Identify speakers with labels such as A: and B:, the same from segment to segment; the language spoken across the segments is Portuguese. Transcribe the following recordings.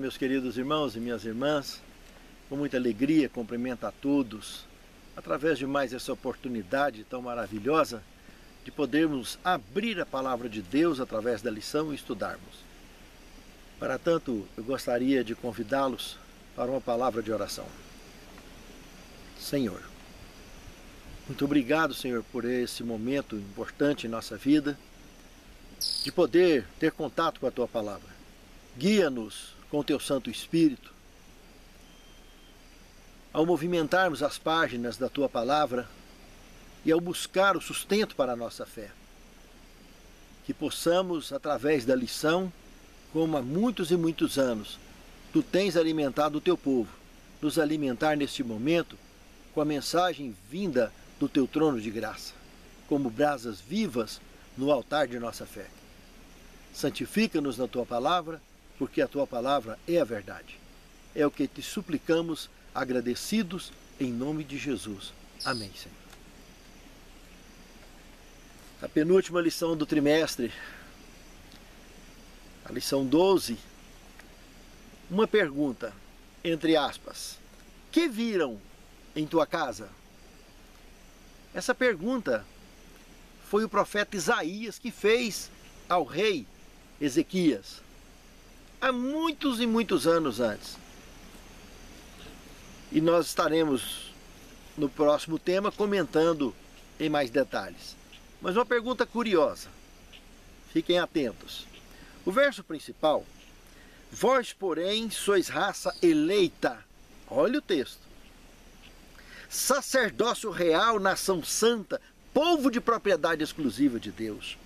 A: meus queridos irmãos e minhas irmãs. Com muita alegria cumprimento a todos através de mais essa oportunidade tão maravilhosa de podermos abrir a palavra de Deus através da lição e estudarmos. Para tanto, eu gostaria de convidá-los para uma palavra de oração. Senhor, muito obrigado, Senhor, por esse momento importante em nossa vida, de poder ter contato com a Tua palavra. Guia-nos com o Teu Santo Espírito. Ao movimentarmos as páginas da Tua palavra e ao buscar o sustento para a nossa fé. Que possamos, através da lição, como há muitos e muitos anos, Tu tens alimentado o Teu povo, nos alimentar neste momento com a mensagem vinda do Teu trono de graça, como brasas vivas no altar de nossa fé. Santifica-nos na Tua palavra, porque a Tua palavra é a verdade. É o que te suplicamos, agradecidos, em nome de Jesus. Amém, Senhor. A penúltima lição do trimestre, a lição 12, uma pergunta, entre aspas: que viram em tua casa? Essa pergunta foi o profeta Isaías que fez ao rei Ezequias, há muitos e muitos anos antes. E nós estaremos no próximo tema comentando em mais detalhes. Mas uma pergunta curiosa, fiquem atentos. O verso principal: vós, porém, sois raça eleita. Olha o texto. Sacerdócio real, nação santa, povo de propriedade exclusiva de Deus,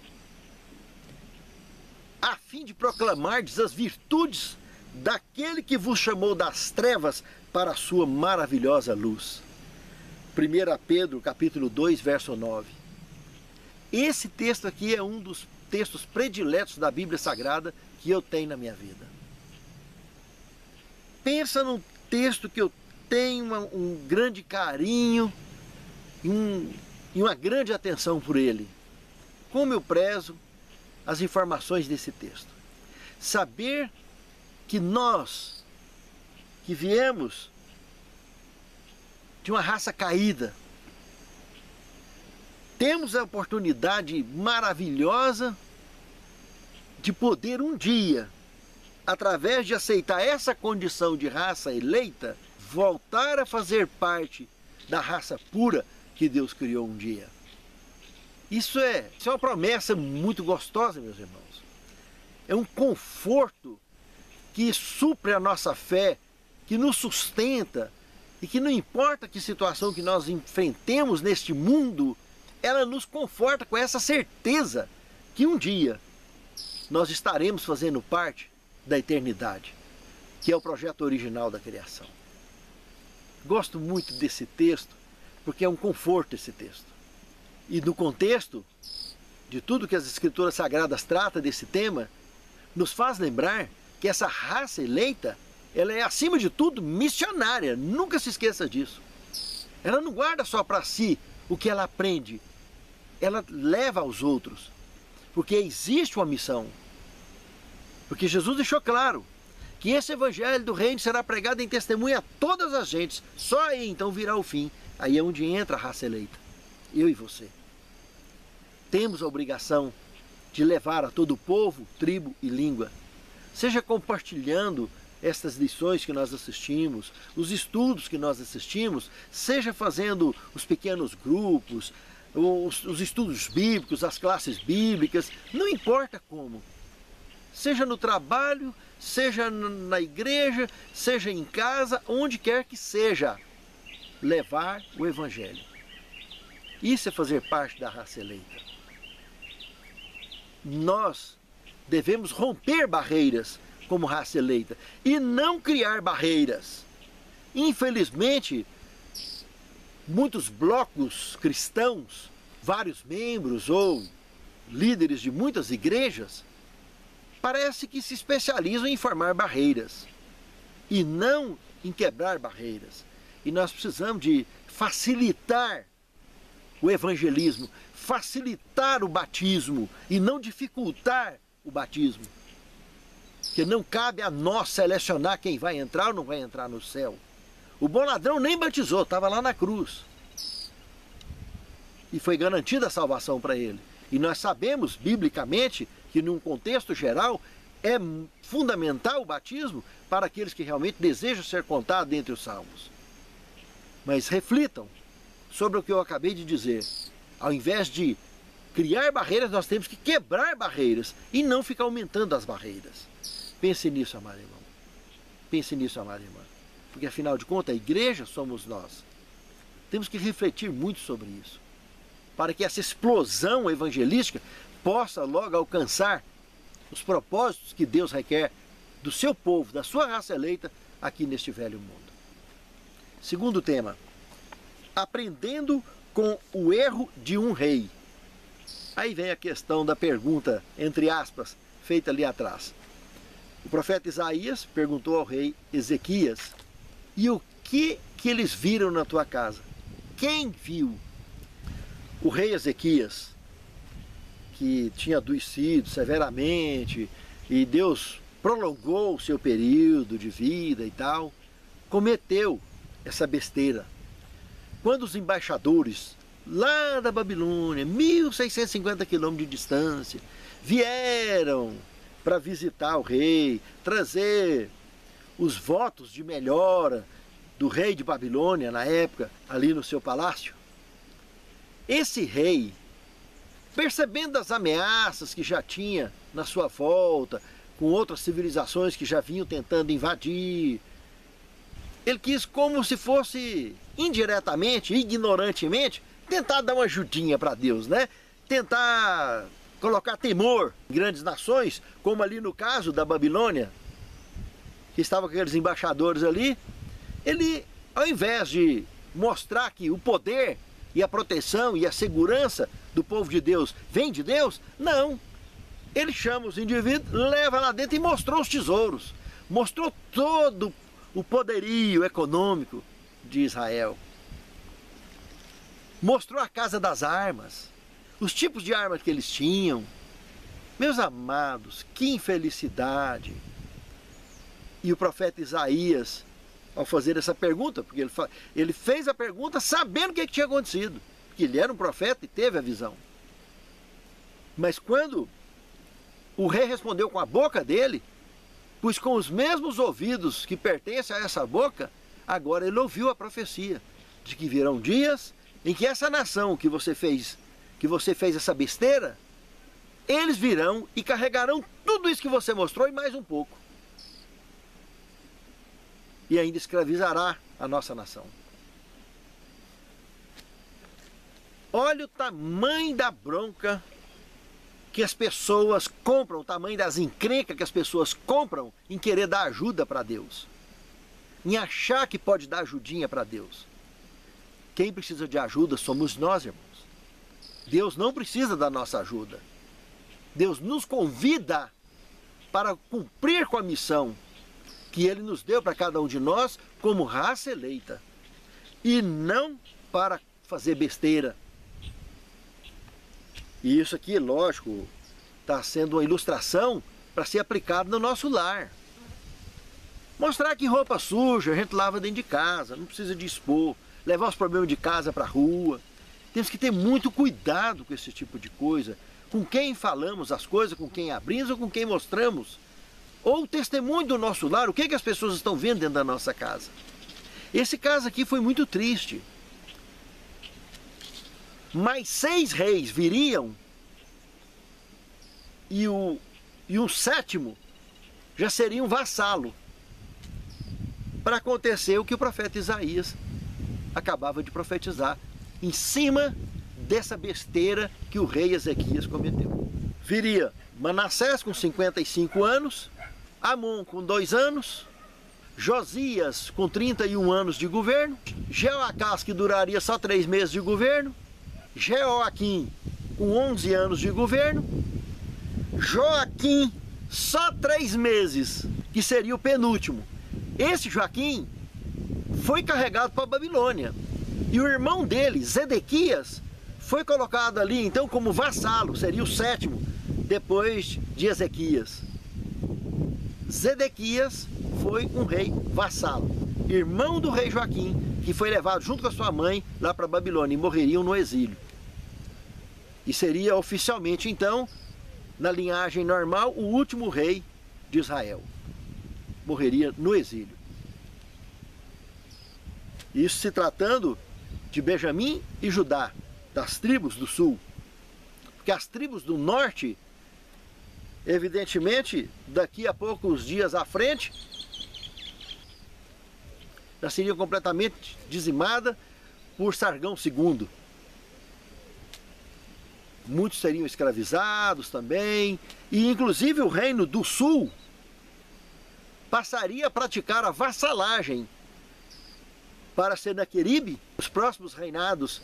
A: a fim de proclamardes as virtudes daquele que vos chamou das trevas para a sua maravilhosa luz. 1 Pedro, capítulo 2, verso 9. Esse texto aqui é um dos textos prediletos da Bíblia Sagrada que eu tenho na minha vida. Pensa num texto que eu tenho um grande carinho e uma grande atenção por ele. Como eu prezo as informações desse texto. Saber que nós, que viemos de uma raça caída, temos a oportunidade maravilhosa de poder um dia, através de aceitar essa condição de raça eleita, voltar a fazer parte da raça pura que Deus criou um dia. Isso é uma promessa muito gostosa, meus irmãos. É um conforto que supre a nossa fé, que nos sustenta e que não importa que situação que nós enfrentemos neste mundo, ela nos conforta com essa certeza que um dia nós estaremos fazendo parte da eternidade, que é o projeto original da criação. Gosto muito desse texto, porque é um conforto esse texto. E no contexto de tudo que as Escrituras Sagradas tratam desse tema, nos faz lembrar que essa raça eleita, ela é acima de tudo missionária, nunca se esqueça disso. Ela não guarda só para si o que ela aprende, ela leva aos outros, porque existe uma missão. Porque Jesus deixou claro que esse evangelho do reino será pregado em testemunha a todas as gentes, só aí então virá o fim. Aí é onde entra a raça eleita, eu e você. Temos a obrigação de levar a todo o povo, tribo e língua, seja compartilhando estas lições que nós assistimos, os estudos que nós assistimos, seja fazendo os pequenos grupos, os estudos bíblicos, as classes bíblicas, não importa como. Seja no trabalho, seja na igreja, seja em casa, onde quer que seja, levar o evangelho. Isso é fazer parte da raça eleita. Nós devemos romper barreiras como raça eleita e não criar barreiras. Infelizmente, muitos blocos cristãos, vários membros ou líderes de muitas igrejas, parece que se especializam em formar barreiras e não em quebrar barreiras. E nós precisamos de facilitar o evangelismo, facilitar o batismo e não dificultar o batismo. que não cabe a nós selecionar quem vai entrar ou não vai entrar no céu. O bom ladrão nem batizou, estava lá na cruz. E foi garantida a salvação para ele. E nós sabemos, biblicamente, que num contexto geral, é fundamental o batismo para aqueles que realmente desejam ser contados dentre os salvos. Mas reflitam sobre o que eu acabei de dizer. Ao invés de criar barreiras, nós temos que quebrar barreiras e não ficar aumentando as barreiras. Pense nisso, amado irmão. Pense nisso, amada irmã. Porque afinal de contas, a igreja somos nós. Temos que refletir muito sobre isso, para que essa explosão evangelística possa logo alcançar os propósitos que Deus requer do seu povo, da sua raça eleita, aqui neste velho mundo. Segundo tema, aprendendo com o erro de um rei. Aí vem a questão da pergunta, entre aspas, feita ali atrás. O profeta Isaías perguntou ao rei Ezequias: e o que eles viram na tua casa? Quem viu? O rei Ezequias, que tinha adoecido severamente, e Deus prolongou o seu período de vida e tal, cometeu essa besteira. Quando os embaixadores lá da Babilônia, 1650 quilômetros de distância, vieram para visitar o rei, trazer os votos de melhora do rei de Babilônia na época, ali no seu palácio, esse rei, percebendo as ameaças que já tinha na sua volta, com outras civilizações que já vinham tentando invadir, ele quis, como se fosse indiretamente, ignorantemente, tentar dar uma ajudinha para Deus, né? Tentar colocar temor em grandes nações, como ali no caso da Babilônia, que estavam aqueles embaixadores ali. Ele, ao invés de mostrar que o poder e a proteção e a segurança do povo de Deus vem de Deus, não. Ele chama os indivíduos, leva lá dentro e mostrou os tesouros. Mostrou todo o poderio econômico de Israel. Mostrou a casa das armas, os tipos de armas que eles tinham. Meus amados, que infelicidade! E o profeta Isaías, ao fazer essa pergunta, porque ele fez a pergunta sabendo o que tinha acontecido, que ele era um profeta e teve a visão. Mas quando o rei respondeu com a boca dele, pois com os mesmos ouvidos que pertencem a essa boca, agora ele ouviu a profecia de que virão dias em que essa nação que você fez essa besteira, eles virão e carregarão tudo isso que você mostrou e mais um pouco. E ainda escravizará a nossa nação. Olha o tamanho da bronca que as pessoas compram, o tamanho das encrencas que as pessoas compram em querer dar ajuda para Deus, em achar que pode dar ajudinha para Deus. Quem precisa de ajuda somos nós, irmãos. Deus não precisa da nossa ajuda. Deus nos convida para cumprir com a missão que Ele nos deu para cada um de nós como raça eleita, e não para fazer besteira. E isso aqui, lógico, está sendo uma ilustração para ser aplicado no nosso lar. Mostrar que roupa suja a gente lava dentro de casa, não precisa de expor, levar os problemas de casa para a rua. Temos que ter muito cuidado com esse tipo de coisa, com quem falamos as coisas, com quem abrimos ou com quem mostramos. Ou o testemunho do nosso lar, o que as pessoas estão vendo dentro da nossa casa. Esse caso aqui foi muito triste. Mais 6 reis viriam e um 7º já seria um vassalo, para acontecer o que o profeta Isaías acabava de profetizar em cima dessa besteira que o rei Ezequias cometeu. Viria Manassés com 55 anos, Amon com 2 anos, Josias com 31 anos de governo, Jeoacás, que duraria só 3 meses de governo, Jeoaquim com 11 anos de governo, Joaquim só 3 meses, que seria o penúltimo. Esse Joaquim foi carregado para a Babilônia, e o irmão dele, Zedequias, foi colocado ali então como vassalo, seria o 7º depois de Ezequias. Zedequias foi um rei vassalo, irmão do rei Joaquim, que foi levado junto com a sua mãe lá para a Babilônia e morreriam no exílio. E seria oficialmente, então, na linhagem normal, o último rei de Israel. Morreria no exílio. Isso se tratando de Benjamim e Judá, das tribos do sul. Porque as tribos do norte, evidentemente, daqui a poucos dias à frente, já seriam completamente dizimadas por Sargão II. Muitos seriam escravizados também, e inclusive o reino do sul passaria a praticar a vassalagem para Senaqueribe, os próximos reinados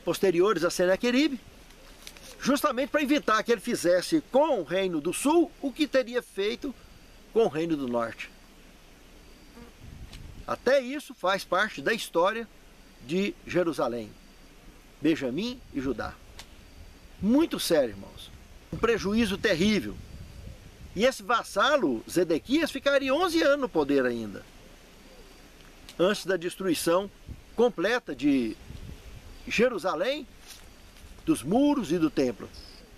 A: posteriores a Senaqueribe, justamente para evitar que ele fizesse com o reino do sul o que teria feito com o reino do norte. Até isso faz parte da história de Jerusalém, Benjamim e Judá. Muito sério, irmãos. Um prejuízo terrível. E esse vassalo, Zedequias, ficaria 11 anos no poder ainda, antes da destruição completa de Jerusalém, dos muros e do templo.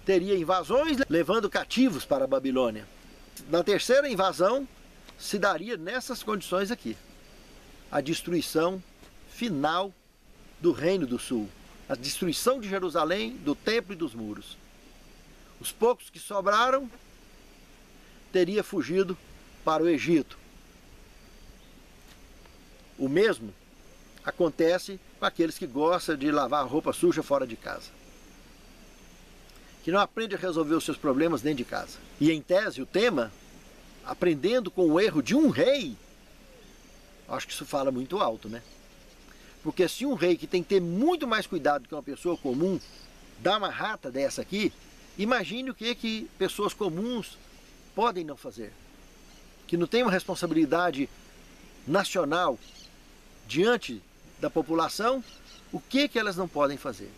A: Teria invasões levando cativos para a Babilônia. Na terceira invasão, se daria nessas condições aqui. A destruição final do Reino do Sul. A destruição de Jerusalém, do templo e dos muros. Os poucos que sobraram teriam fugido para o Egito. O mesmo acontece com aqueles que gostam de lavar roupa suja fora de casa, que não aprendem a resolver os seus problemas dentro de casa. E em tese o tema, aprendendo com o erro de um rei, acho que isso fala muito alto, né? Porque se um rei que tem que ter muito mais cuidado que uma pessoa comum dá uma rata dessa aqui, imagine o que pessoas comuns podem não fazer. Que não tem uma responsabilidade nacional diante da população, o que elas não podem fazer?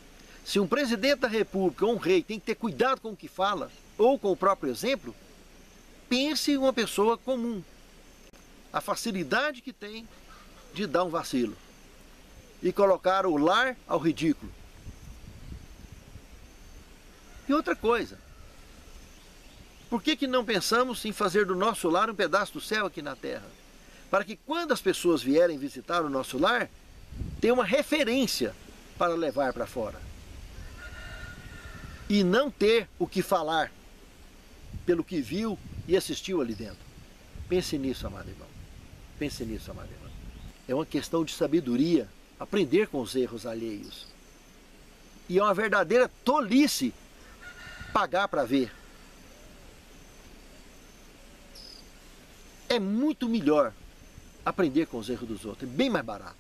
A: Se um presidente da república ou um rei tem que ter cuidado com o que fala, ou com o próprio exemplo, pense em uma pessoa comum. A facilidade que tem de dar um vacilo e colocar o lar ao ridículo. E outra coisa, por que não pensamos em fazer do nosso lar um pedaço do céu aqui na terra? Para que quando as pessoas vierem visitar o nosso lar, tenha uma referência para levar para fora. E não ter o que falar pelo que viu e assistiu ali dentro. Pense nisso, amado irmão. Pense nisso, amado irmão. É uma questão de sabedoria, aprender com os erros alheios. E é uma verdadeira tolice pagar para ver. É muito melhor aprender com os erros dos outros, é bem mais barato.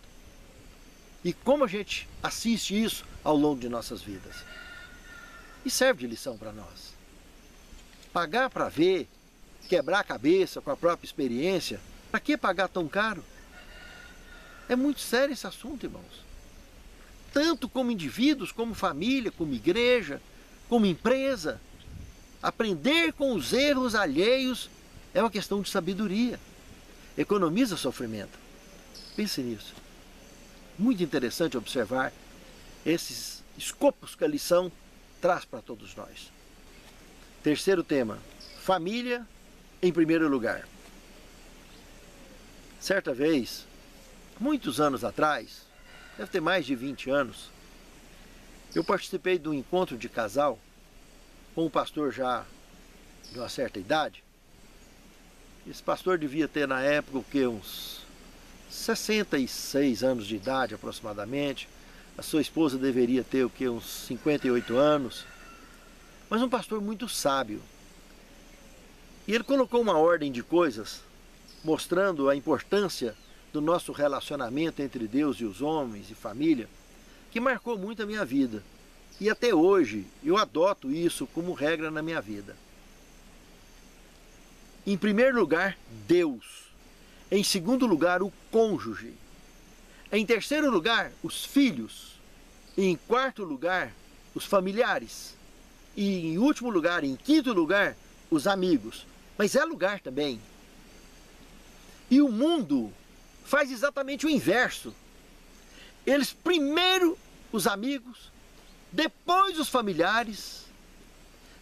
A: E como a gente assiste isso ao longo de nossas vidas? E serve de lição para nós. Pagar para ver, quebrar a cabeça com a própria experiência, para que pagar tão caro? É muito sério esse assunto, irmãos. Tanto como indivíduos, como família, como igreja, como empresa. Aprender com os erros alheios é uma questão de sabedoria. Economiza sofrimento. Pense nisso. Muito interessante observar esses escopos que a lição traz para todos nós. Terceiro tema, família em primeiro lugar. Certa vez, muitos anos atrás, deve ter mais de 20 anos, eu participei de um encontro de casal com um pastor já de uma certa idade. Esse pastor devia ter na época o quê? Uns 66 anos de idade aproximadamente. A sua esposa deveria ter o quê? Uns 58 anos. Mas um pastor muito sábio. E ele colocou uma ordem de coisas, mostrando a importância do nosso relacionamento entre Deus e os homens e família, que marcou muito a minha vida. E até hoje eu adoto isso como regra na minha vida. Em primeiro lugar, Deus. Em segundo lugar, o cônjuge. Em terceiro lugar, os filhos. E em quarto lugar, os familiares. E em último lugar, em quinto lugar, os amigos. Mas é lugar também E o mundo faz exatamente o inverso. Eles primeiro os amigos, depois os familiares,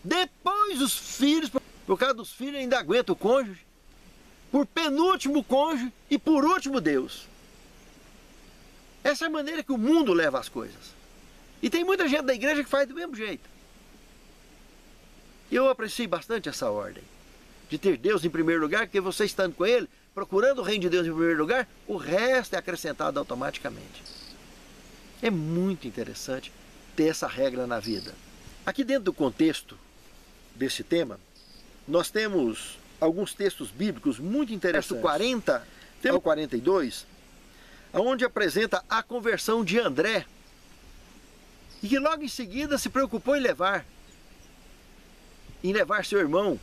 A: depois os filhos, por causa dos filhos ainda aguenta o cônjuge, por penúltimo o cônjuge e por último Deus. Essa é a maneira que o mundo leva as coisas. E tem muita gente da igreja que faz do mesmo jeito. E eu apreciei bastante essa ordem, de ter Deus em primeiro lugar, porque você estando com Ele, procurando o reino de Deus em primeiro lugar, o resto é acrescentado automaticamente. É muito interessante ter essa regra na vida. Aqui dentro do contexto desse tema, nós temos alguns textos bíblicos muito interessantes. Verso 40 ao 42, onde apresenta a conversão de André, e que logo em seguida se preocupou em levar seu irmão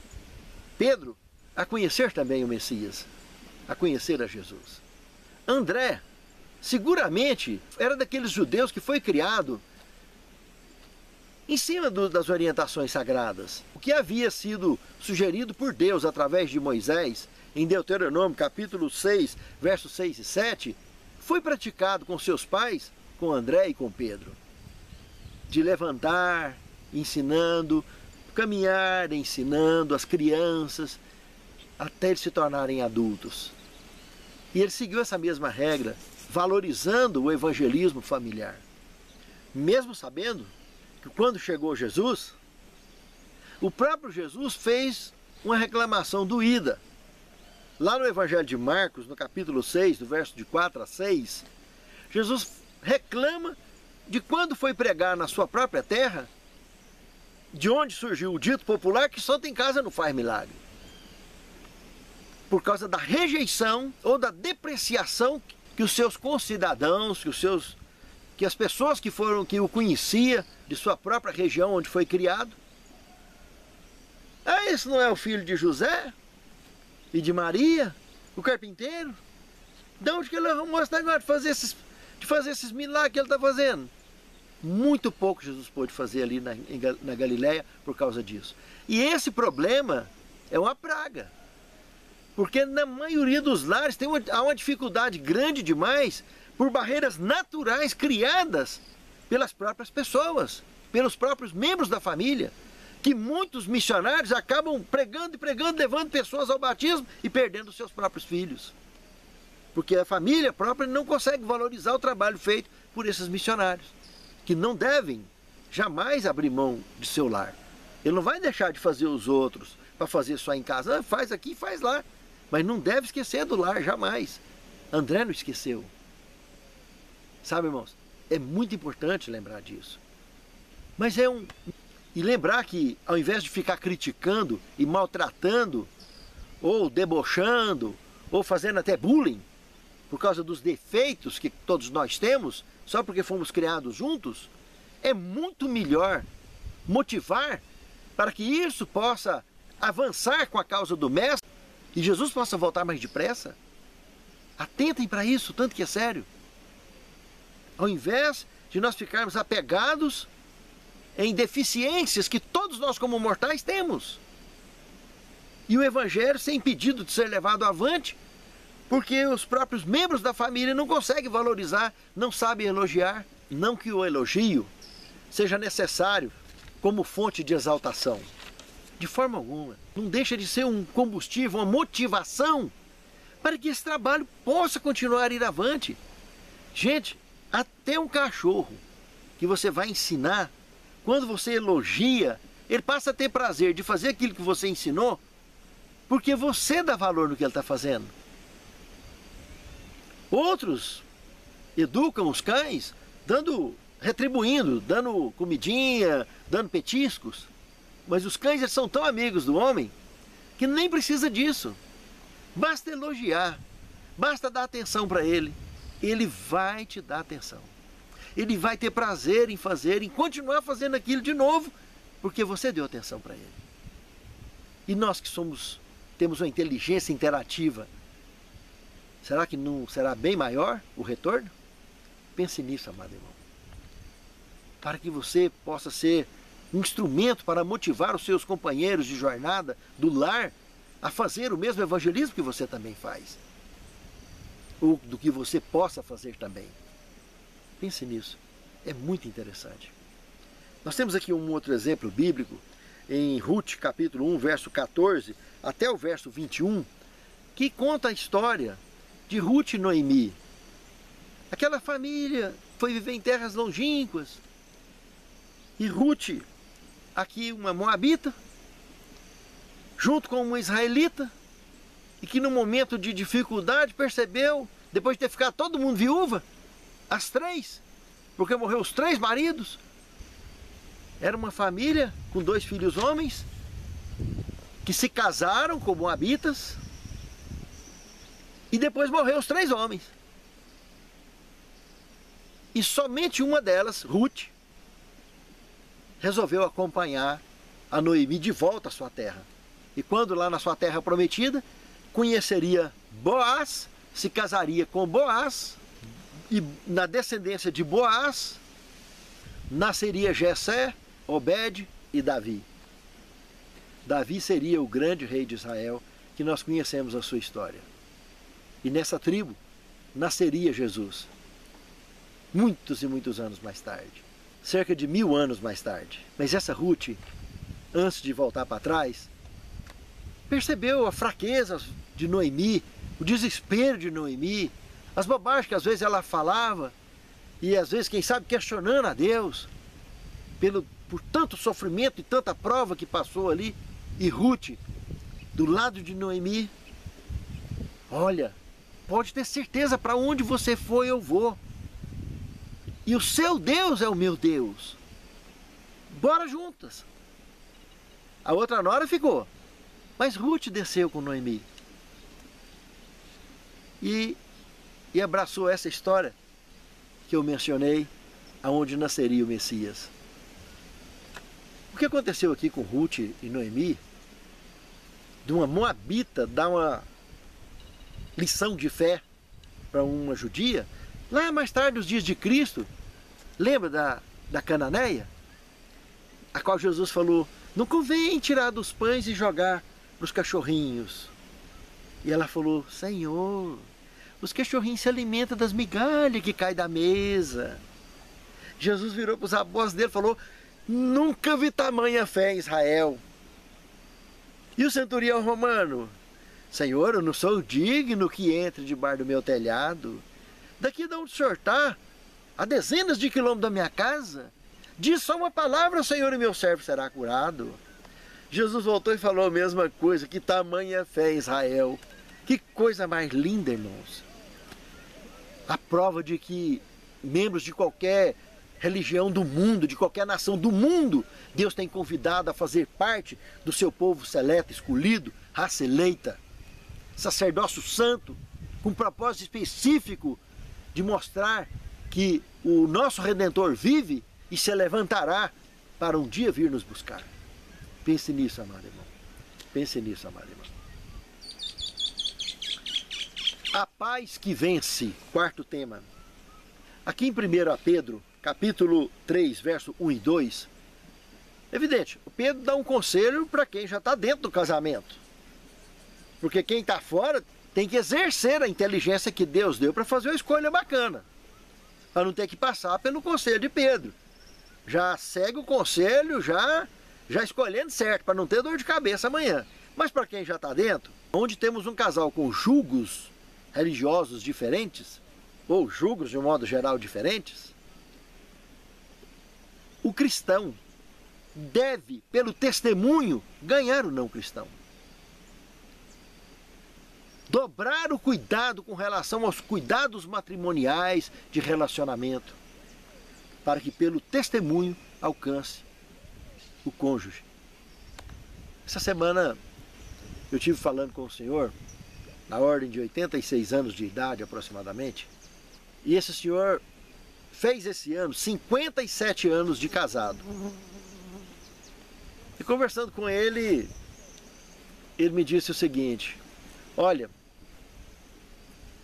A: Pedro a conhecer também o Messias, a conhecer a Jesus. André, seguramente, era daqueles judeus que foi criado em cima das orientações sagradas. O que havia sido sugerido por Deus através de Moisés, em Deuteronômio capítulo 6, versos 6 e 7, foi praticado com seus pais, com André e com Pedro. De levantar, ensinando, caminhar, ensinando as crianças, até eles se tornarem adultos. E ele seguiu essa mesma regra, valorizando o evangelismo familiar. Mesmo sabendo que quando chegou Jesus, o próprio Jesus fez uma reclamação doída. Lá no Evangelho de Marcos, no capítulo 6, do verso de 4 a 6, Jesus reclama de quando foi pregar na sua própria terra, de onde surgiu o dito popular que só tem casa não faz milagre. Por causa da rejeição ou da depreciação que os seus concidadãos, que as pessoas que o conhecia de sua própria região onde foi criado. Ah, esse não é o filho de José e de Maria, o carpinteiro? De onde que ele arrumou esse negócio de fazer esses milagres que ele está fazendo? Muito pouco Jesus pôde fazer ali na Galileia por causa disso. E esse problema é uma praga. Porque na maioria dos lares há uma dificuldade grande demais por barreiras naturais criadas pelas próprias pessoas, pelos próprios membros da família, que muitos missionários acabam pregando e pregando, levando pessoas ao batismo e perdendo seus próprios filhos. Porque a família própria não consegue valorizar o trabalho feito por esses missionários, que não devem jamais abrir mão de seu lar. Ele não vai deixar de fazer os outros para fazer só em casa. Ah, faz aqui, faz lá. Mas não deve esquecer do lar, jamais. André não esqueceu. Sabe, irmãos, é muito importante lembrar disso. Mas E lembrar que, ao invés de ficar criticando e maltratando, ou debochando, ou fazendo até bullying, por causa dos defeitos que todos nós temos, só porque fomos criados juntos, é muito melhor motivar para que isso possa avançar com a causa do Mestre e Jesus possa voltar mais depressa. Atentem para isso, tanto que é sério. Ao invés de nós ficarmos apegados em deficiências que todos nós como mortais temos. E o Evangelho ser impedido de ser levado avante, porque os próprios membros da família não conseguem valorizar, não sabem elogiar. Não que o elogio seja necessário como fonte de exaltação. De forma alguma. Não deixa de ser um combustível, uma motivação para que esse trabalho possa continuar a ir avante. Gente, até um cachorro que você vai ensinar, quando você elogia, ele passa a ter prazer de fazer aquilo que você ensinou, porque você dá valor no que ele está fazendo. Outros educam os cães retribuindo, dando comidinha, dando petiscos. Mas os cães eles são tão amigos do homem que nem precisa disso. Basta elogiar, basta dar atenção para ele. Ele vai te dar atenção. Ele vai ter prazer em fazer, em continuar fazendo aquilo de novo, porque você deu atenção para ele. E nós que temos uma inteligência interativa, será que não será bem maior o retorno? Pense nisso, amado irmão. Para que você possa ser um instrumento para motivar os seus companheiros de jornada do lar a fazer o mesmo evangelismo que você também faz. ou do que você possa fazer também. Pense nisso, é muito interessante. Nós temos aqui um outro exemplo bíblico, em Ruth capítulo 1, verso 14, até o verso 21, que conta a história de Ruth e Noemi. Aquela família foi viver em terras longínquas, e Ruth, aqui uma moabita, junto com uma israelita, e que no momento de dificuldade percebeu, depois de ter ficado todo mundo viúva, as três, porque morreu os 3 maridos, era uma família com 2 filhos homens, que se casaram com moabitas, e depois morreu os 3 homens. E somente uma delas, Ruth, resolveu acompanhar a Noemi de volta à sua terra. E quando lá na sua terra prometida, conheceria Boaz, se casaria com Boaz, e na descendência de Boaz, nasceria Jessé, Obed e Davi. Davi seria o grande rei de Israel, que nós conhecemos a sua história. E nessa tribo nasceria Jesus, muitos e muitos anos mais tarde, cerca de 1000 anos mais tarde. Mas essa Ruth, antes de voltar para trás, percebeu a fraqueza de Noemi, o desespero de Noemi, as bobagens que às vezes ela falava, e às vezes, quem sabe, questionando a Deus, por tanto sofrimento e tanta prova que passou ali. E Ruth, do lado de Noemi, olha, pode ter certeza, para onde você for eu vou. E o seu Deus é o meu Deus. Bora juntas. A outra nora ficou, mas Ruth desceu com Noemi. E abraçou essa história que eu mencionei, aonde nasceria o Messias. O que aconteceu aqui com Ruth e Noemi, de uma moabita dar uma lição de fé para uma judia, lá mais tarde, nos dias de Cristo, lembra da cananeia? A qual Jesus falou, não convém tirar dos pães e jogar para os cachorrinhos. E ela falou, Senhor, os cachorrinhos se alimentam das migalhas que caem da mesa. Jesus virou para os apóstolos dele e falou, nunca vi tamanha fé em Israel. E o centurião romano, Senhor, eu não sou digno que entre debaixo do meu telhado. Daqui de onde o senhor está, a dezenas de quilômetros da minha casa, diz só uma palavra, Senhor, e meu servo será curado. Jesus voltou e falou a mesma coisa, que tamanha fé em Israel. Que coisa mais linda, irmãos. A prova de que membros de qualquer religião do mundo, de qualquer nação do mundo, Deus tem convidado a fazer parte do seu povo seleto, escolhido, raça eleita, sacerdócio santo, com um propósito específico de mostrar que o nosso Redentor vive e se levantará para um dia vir nos buscar. Pense nisso, amado irmão. Pense nisso, amado irmão. A paz que vence, quarto tema. Aqui em 1 Pedro, capítulo 3, verso 1 e 2, evidente, o Pedro dá um conselho para quem já está dentro do casamento. Porque quem está fora tem que exercer a inteligência que Deus deu para fazer uma escolha bacana, para não ter que passar pelo conselho de Pedro. Já segue o conselho, já escolhendo certo, para não ter dor de cabeça amanhã. Mas para quem já está dentro, onde temos um casal com julgos religiosos diferentes, ou julgos de um modo geral diferentes, o cristão deve, pelo testemunho, ganhar o não cristão. Dobrar o cuidado com relação aos cuidados matrimoniais de relacionamento, para que pelo testemunho alcance o cônjuge. Essa semana eu estive falando com o senhor, na ordem de 86 anos de idade aproximadamente, e esse senhor fez esse ano 57 anos de casado. E conversando com ele, ele me disse o seguinte, olha,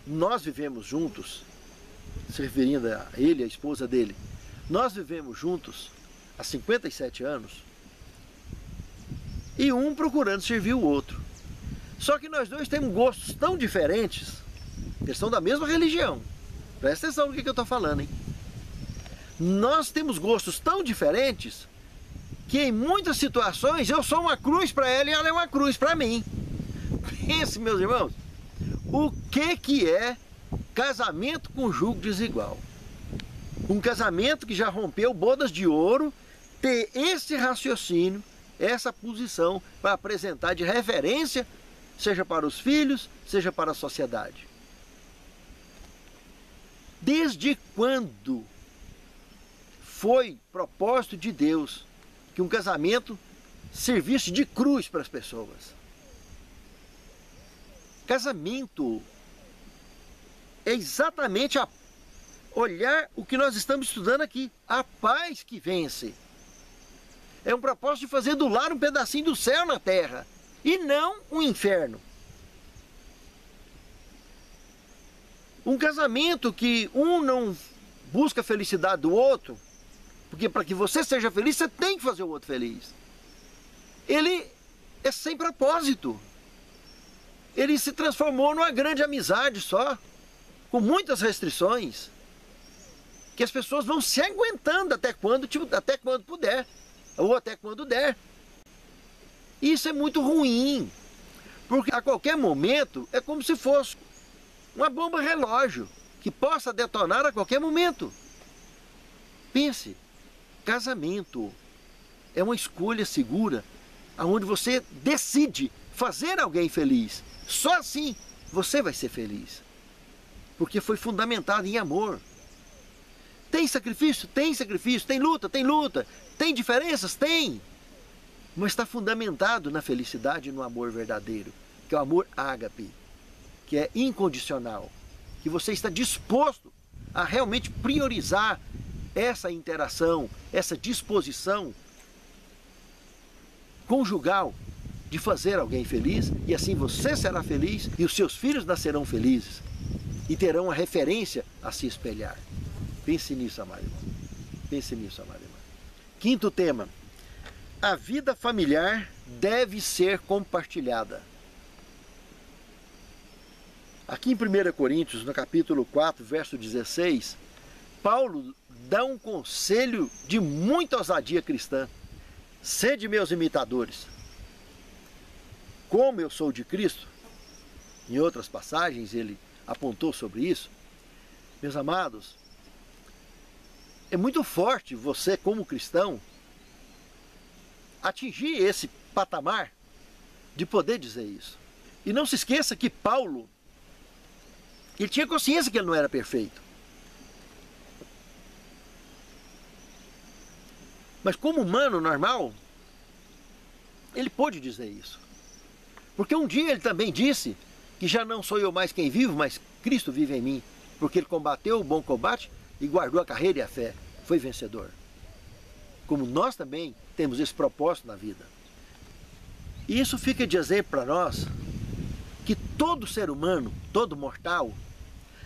A: nós vivemos juntos, se referindo a ele, a esposa dele, nós vivemos juntos há 57 anos, e um procurando servir o outro. Só que nós dois temos gostos tão diferentes Eles são da mesma religião. Presta atenção no que eu estou falando, hein? Nós temos gostos tão diferentes que em muitas situações eu sou uma cruz para ela e ela é uma cruz para mim. Pense, meus irmãos, o que é casamento com julgo desigual? Um casamento que já rompeu bodas de ouro, ter esse raciocínio, essa posição para apresentar de referência, seja para os filhos, seja para a sociedade. Desde quando foi propósito de Deus que um casamento servisse de cruz para as pessoas? Casamento é exatamente olhar o que nós estamos estudando aqui, a paz que vence. É um propósito de fazer do lar um pedacinho do céu na terra, e não um inferno. Um casamento que um não busca a felicidade do outro, porque para que você seja feliz, você tem que fazer o outro feliz. Ele é sem propósito. Ele se transformou numa grande amizade só, com muitas restrições, que as pessoas vão se aguentando até quando puder, ou até quando der. Isso é muito ruim, porque a qualquer momento é como se fosse uma bomba relógio, que possa detonar a qualquer momento. Pense, casamento é uma escolha segura, onde você decide fazer alguém feliz. Só assim você vai ser feliz, porque foi fundamentado em amor. Tem sacrifício? Tem sacrifício. Tem luta? Tem luta. Tem diferenças? Tem. Mas está fundamentado na felicidade e no amor verdadeiro, que é o amor ágape, que é incondicional, que você está disposto a realmente priorizar essa interação, essa disposição conjugal de fazer alguém feliz, e assim você será feliz e os seus filhos nascerão felizes e terão a referência a se espelhar. Pense nisso, amado irmão. Pense nisso, amado irmão. Quinto tema: a vida familiar deve ser compartilhada. Aqui em 1 Coríntios, no capítulo 4, verso 16, Paulo dá um conselho de muita ousadia cristã. Sede meus imitadores, como eu sou de Cristo. Em outras passagens ele apontou sobre isso. Meus amados, é muito forte você, como cristão, atingir esse patamar de poder dizer isso. E não se esqueça que Paulo, ele tinha consciência que ele não era perfeito. Mas como humano normal, ele pôde dizer isso. Porque um dia ele também disse que já não sou eu mais quem vivo, mas Cristo vive em mim. Porque ele combateu o bom combate e guardou a carreira e a fé. Foi vencedor. Como nós também temos esse propósito na vida. E isso fica de exemplo para nós que todo ser humano, todo mortal,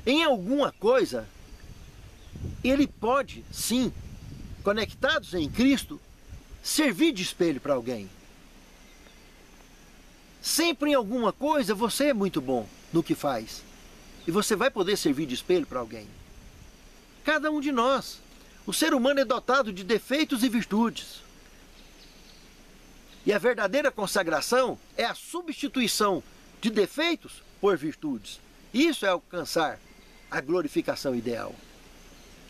A: em alguma coisa, ele pode, sim, conectados em Cristo, servir de espelho para alguém. Sempre em alguma coisa você é muito bom no que faz. E você vai poder servir de espelho para alguém. Cada um de nós. O ser humano é dotado de defeitos e virtudes. E a verdadeira consagração é a substituição de defeitos por virtudes. Isso é alcançar a glorificação ideal.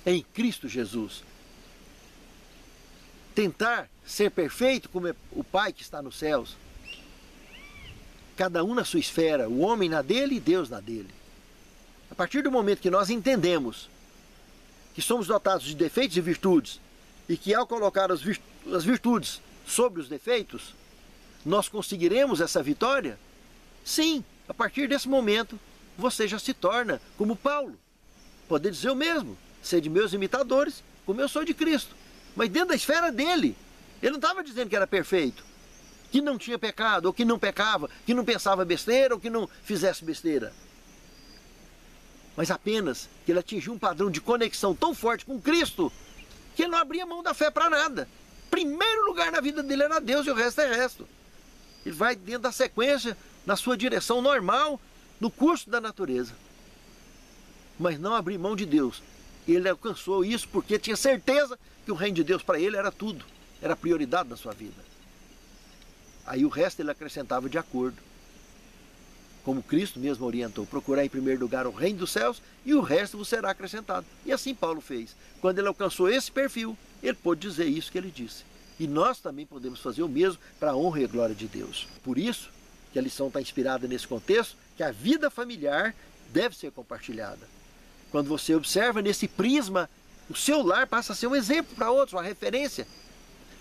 A: Em Cristo Jesus. Tentar ser perfeito como é o Pai que está nos céus. Cada um na sua esfera, o homem na dele e Deus na dele. A partir do momento que nós entendemos que somos dotados de defeitos e virtudes, e que ao colocar as virtudes sobre os defeitos, nós conseguiremos essa vitória, sim, a partir desse momento, você já se torna como Paulo. Poder dizer o mesmo, ser de meus imitadores, como eu sou de Cristo. Mas dentro da esfera dele, ele não estava dizendo que era perfeito, que não tinha pecado, ou que não pecava, que não pensava besteira, ou que não fizesse besteira. Mas apenas que ele atingiu um padrão de conexão tão forte com Cristo, que ele não abria mão da fé para nada. Primeiro lugar na vida dele era Deus e o resto é resto. Ele vai dentro da sequência, na sua direção normal, no curso da natureza. mas não abrir mão de Deus. Ele alcançou isso porque tinha certeza que o reino de Deus para ele era tudo, era a prioridade na sua vida. Aí o resto ele acrescentava de acordo. Como Cristo mesmo orientou, procurar em primeiro lugar o reino dos céus e o resto vos será acrescentado. E assim Paulo fez. Quando ele alcançou esse perfil, ele pôde dizer isso que ele disse. E nós também podemos fazer o mesmo para a honra e a glória de Deus. Por isso que a lição está inspirada nesse contexto, que a vida familiar deve ser compartilhada. Quando você observa nesse prisma, o seu lar passa a ser um exemplo para outros, uma referência.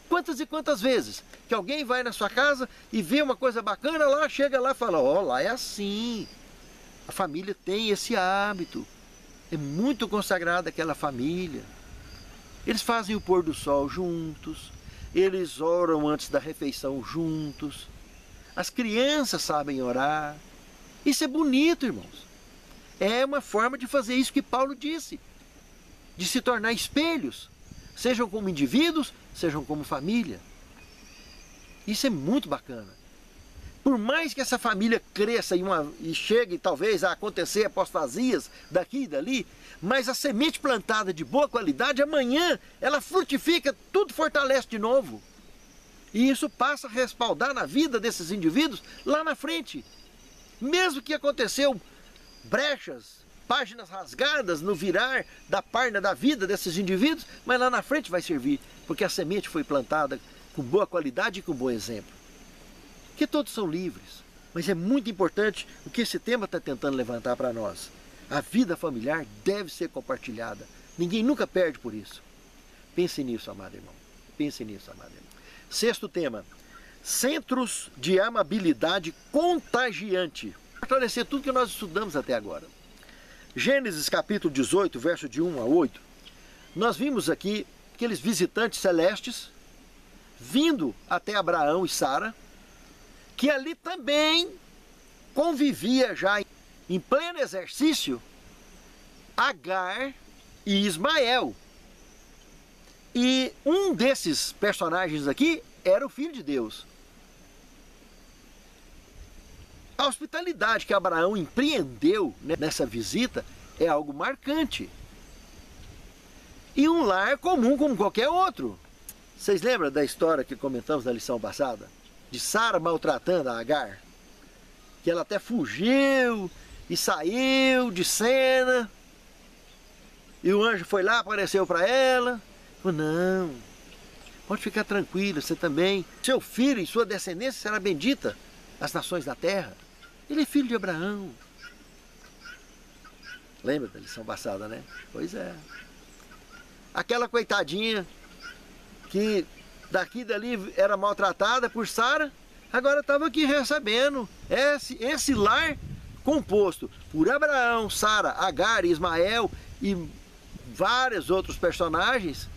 A: Quantas e quantas vezes que alguém vai na sua casa e vê uma coisa bacana lá, chega lá e fala, ó, lá é assim. A família tem esse hábito. É muito consagrada aquela família. Eles fazem o pôr do sol juntos. Eles oram antes da refeição juntos. As crianças sabem orar. Isso é bonito, irmãos. É uma forma de fazer isso que Paulo disse. De se tornar espelhos. Sejam como indivíduos, sejam como família. Isso é muito bacana. Por mais que essa família cresça e chegue talvez a acontecer apostasias daqui e dali, mas a semente plantada de boa qualidade, amanhã ela frutifica, tudo fortalece de novo. E isso passa a respaldar na vida desses indivíduos lá na frente. Mesmo que aconteceu brechas, páginas rasgadas no virar da página da vida desses indivíduos, mas lá na frente vai servir, porque a semente foi plantada com boa qualidade e com bom exemplo. Que todos são livres, mas é muito importante o que esse tema está tentando levantar para nós. A vida familiar deve ser compartilhada. Ninguém nunca perde por isso. Pense nisso, amado irmão. Pense nisso, amado irmão. Sexto tema, centros de amabilidade contagiante. Fortalecer tudo que nós estudamos até agora. Gênesis capítulo 18, verso de 1 a 8, nós vimos aqui aqueles visitantes celestes vindo até Abraão e Sara, que ali também convivia já em pleno exercício Agar e Ismael. E um desses personagens aqui era o Filho de Deus. A hospitalidade que Abraão empreendeu nessa visita é algo marcante. E um lar comum como qualquer outro. Vocês lembram da história que comentamos na lição passada? De Sara maltratando a Agar? Que ela até fugiu e saiu de cena. E o anjo foi lá, apareceu para ela. Falou, não, pode ficar tranquilo, você também. Seu filho e sua descendência será bendita as nações da terra. Ele é filho de Abraão. Lembra da lição passada, né? Pois é. Aquela coitadinha que daqui e dali era maltratada por Sara, agora estava aqui recebendo esse lar composto por Abraão, Sara, Agar, Ismael e vários outros personagens,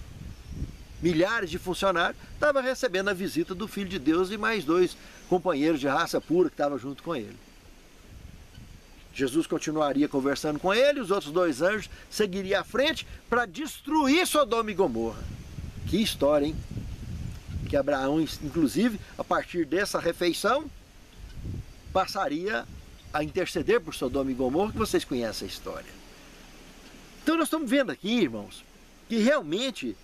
A: milhares de funcionários, estava recebendo a visita do Filho de Deus e mais dois companheiros de raça pura que estavam junto com ele. Jesus continuaria conversando com ele, os outros dois anjos seguiriam à frente para destruir Sodoma e Gomorra. Que história, hein? Que Abraão, inclusive, a partir dessa refeição, passaria a interceder por Sodoma e Gomorra, que vocês conhecem a história. Então nós estamos vendo aqui, irmãos, que realmente,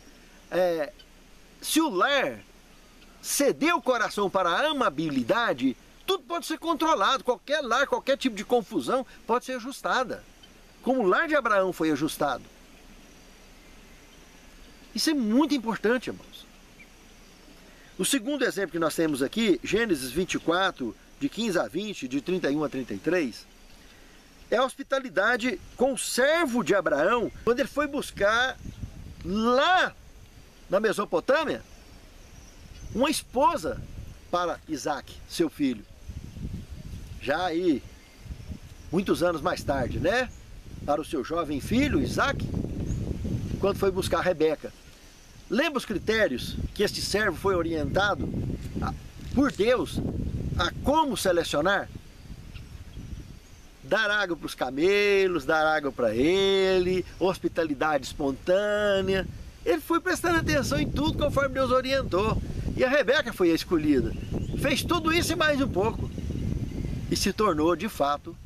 A: se o lar ceder o coração para a amabilidade, tudo pode ser controlado, qualquer lar, qualquer tipo de confusão pode ser ajustada, como o lar de Abraão foi ajustado. Isso é muito importante, irmãos. O segundo exemplo que nós temos aqui, Gênesis 24, de 15 a 20, de 31 a 33, é a hospitalidade com o servo de Abraão, quando ele foi buscar lá na Mesopotâmia uma esposa para Isaac, seu filho. Já aí, muitos anos mais tarde, né? Para o seu jovem filho, Isaac, quando foi buscar Rebeca. Lembra os critérios que este servo foi orientado por Deus a como selecionar? Dar água para os camelos, dar água para ele, hospitalidade espontânea. Ele foi prestando atenção em tudo conforme Deus orientou. E a Rebeca foi a escolhida. Fez tudo isso e mais um pouco. E se tornou, de fato,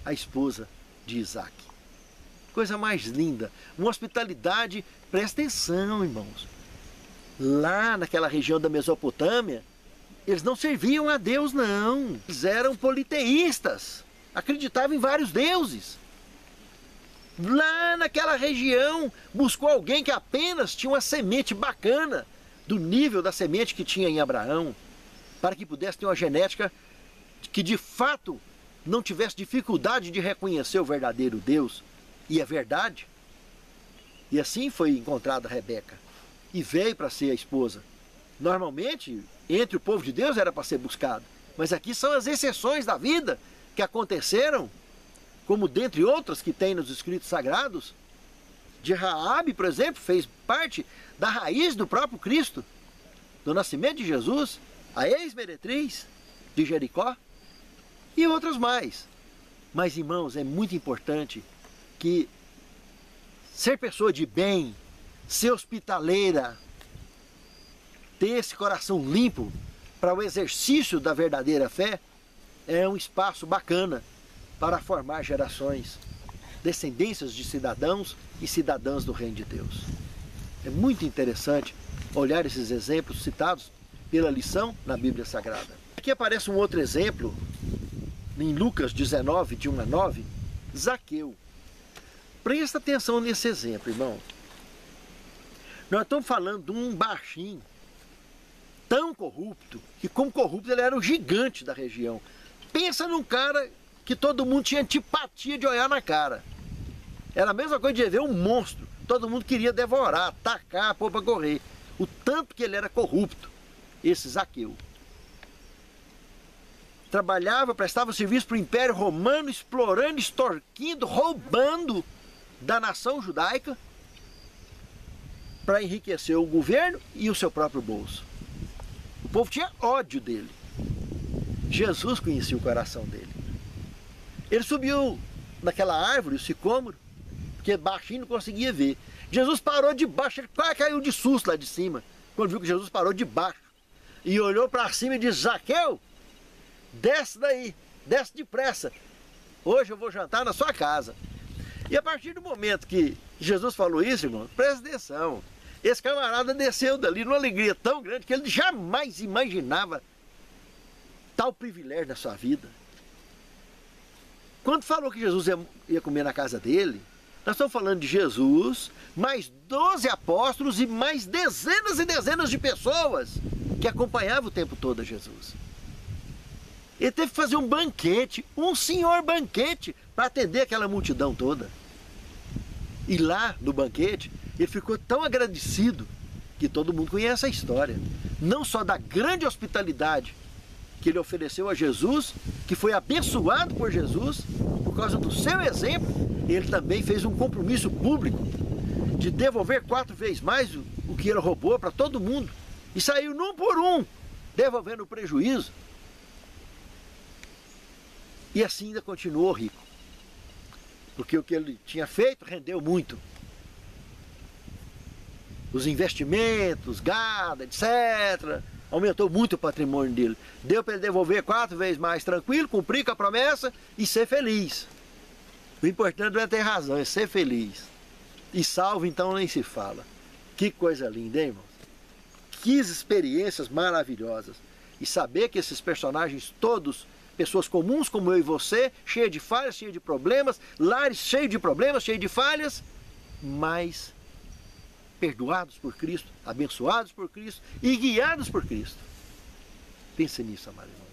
A: a esposa de Isaac. Coisa mais linda. Uma hospitalidade, presta atenção, irmãos. Lá naquela região da Mesopotâmia, eles não serviam a Deus, não. Eles eram politeístas. Acreditavam em vários deuses. Lá naquela região, buscou alguém que apenas tinha uma semente bacana, do nível da semente que tinha em Abraão, para que pudesse ter uma genética que de fato não tivesse dificuldade de reconhecer o verdadeiro Deus e a verdade. E assim foi encontrada Rebeca e veio para ser a esposa. Normalmente, entre o povo de Deus era para ser buscado, mas aqui são as exceções da vida que aconteceram, como dentre outras que tem nos escritos sagrados. De Raabe, por exemplo, fez parte da raiz do próprio Cristo, do nascimento de Jesus, a ex-meretriz de Jericó e outras mais. Mas, irmãos, é muito importante que ser pessoa de bem, ser hospitaleira, ter esse coração limpo para o exercício da verdadeira fé, é um espaço bacana para formar gerações, descendências de cidadãos e cidadãs do Reino de Deus. É muito interessante olhar esses exemplos citados pela lição na Bíblia Sagrada. Aqui aparece um outro exemplo, em Lucas 19, de 1 a 9, Zaqueu. Presta atenção nesse exemplo, irmão. Nós estamos falando de um baixinho, tão corrupto, que como corrupto ele era o gigante da região. Pensa num cara que todo mundo tinha antipatia de olhar na cara. Era a mesma coisa de ver um monstro. Todo mundo queria devorar, atacar, pôr para correr. O tanto que ele era corrupto, esse Zaqueu. Trabalhava, prestava serviço para o Império Romano, explorando, extorquindo, roubando da nação judaica para enriquecer o governo e o seu próprio bolso. O povo tinha ódio dele. Jesus conhecia o coração dele. Ele subiu naquela árvore, o sicômoro, porque baixinho não conseguia ver. Jesus parou de baixo, ele quase caiu de susto lá de cima, quando viu que Jesus parou de baixo. E olhou para cima e disse: Zaqueu, desce daí, desce depressa. Hoje eu vou jantar na sua casa. E a partir do momento que Jesus falou isso, irmão, presta atenção. Esse camarada desceu dali numa alegria tão grande que ele jamais imaginava tal privilégio na sua vida. Quando falou que Jesus ia comer na casa dele, nós estamos falando de Jesus, mais 12 apóstolos e mais dezenas e dezenas de pessoas que acompanhavam o tempo todo a Jesus. Ele teve que fazer um banquete, um senhor banquete, para atender aquela multidão toda. E lá no banquete, ele ficou tão agradecido que todo mundo conhece a história. Não só da grande hospitalidade que ele ofereceu a Jesus, que foi abençoado por Jesus, por causa do seu exemplo, ele também fez um compromisso público de devolver 4 vezes mais o que ele roubou para todo mundo. E saiu um por um, devolvendo o prejuízo. E assim ainda continuou rico. Porque o que ele tinha feito rendeu muito. Os investimentos, gado, etc., aumentou muito o patrimônio dele. Deu para ele devolver 4 vezes mais tranquilo, cumprir com a promessa e ser feliz. O importante não é ter razão, é ser feliz. E salvo então nem se fala. Que coisa linda, hein, irmãos? Que experiências maravilhosas. E saber que esses personagens todos, pessoas comuns como eu e você, cheias de falhas, cheias de problemas, lares cheios de problemas, cheios de falhas, mas perdoados por Cristo, abençoados por Cristo e guiados por Cristo. Pense nisso, amado irmão.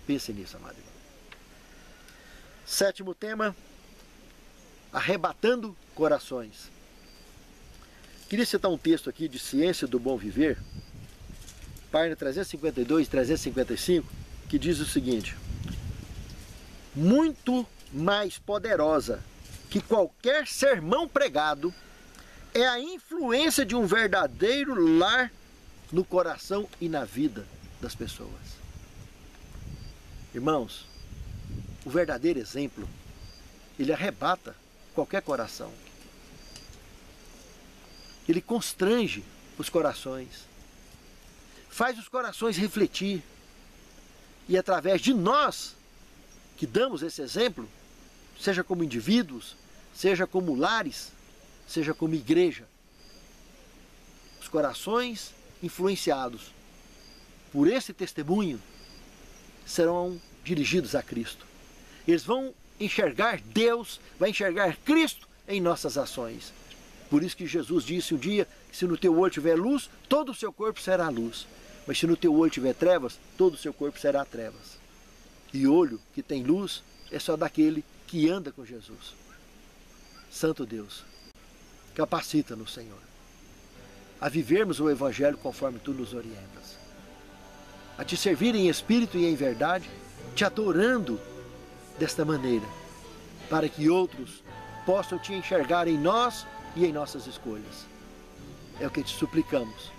A: Pense nisso, amado irmão. 7º tema, arrebatando corações. Queria citar um texto aqui de Ciência do Bom Viver, página 352 e 355, que diz o seguinte: muito mais poderosa que qualquer sermão pregado é a influência de um verdadeiro lar no coração e na vida das pessoas. Irmãos, o verdadeiro exemplo, ele arrebata qualquer coração. Ele constrange os corações, faz os corações refletir. E através de nós, que damos esse exemplo, seja como indivíduos, seja como lares, seja como igreja. Os corações influenciados por esse testemunho serão dirigidos a Cristo. Eles vão enxergar Deus, vai enxergar Cristo em nossas ações. Por isso que Jesus disse um dia que se no teu olho tiver luz, todo o seu corpo será luz. Mas se no teu olho tiver trevas, todo o seu corpo será trevas. E olho que tem luz é só daquele que anda com Jesus. Santo Deus, capacita-nos, Senhor, a vivermos o Evangelho conforme Tu nos orientas. A Te servir em espírito e em verdade, Te adorando desta maneira, para que outros possam Te enxergar em nós e em nossas escolhas. É o que Te suplicamos,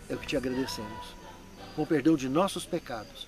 A: é o que Te agradecemos. Com perdão de nossos pecados,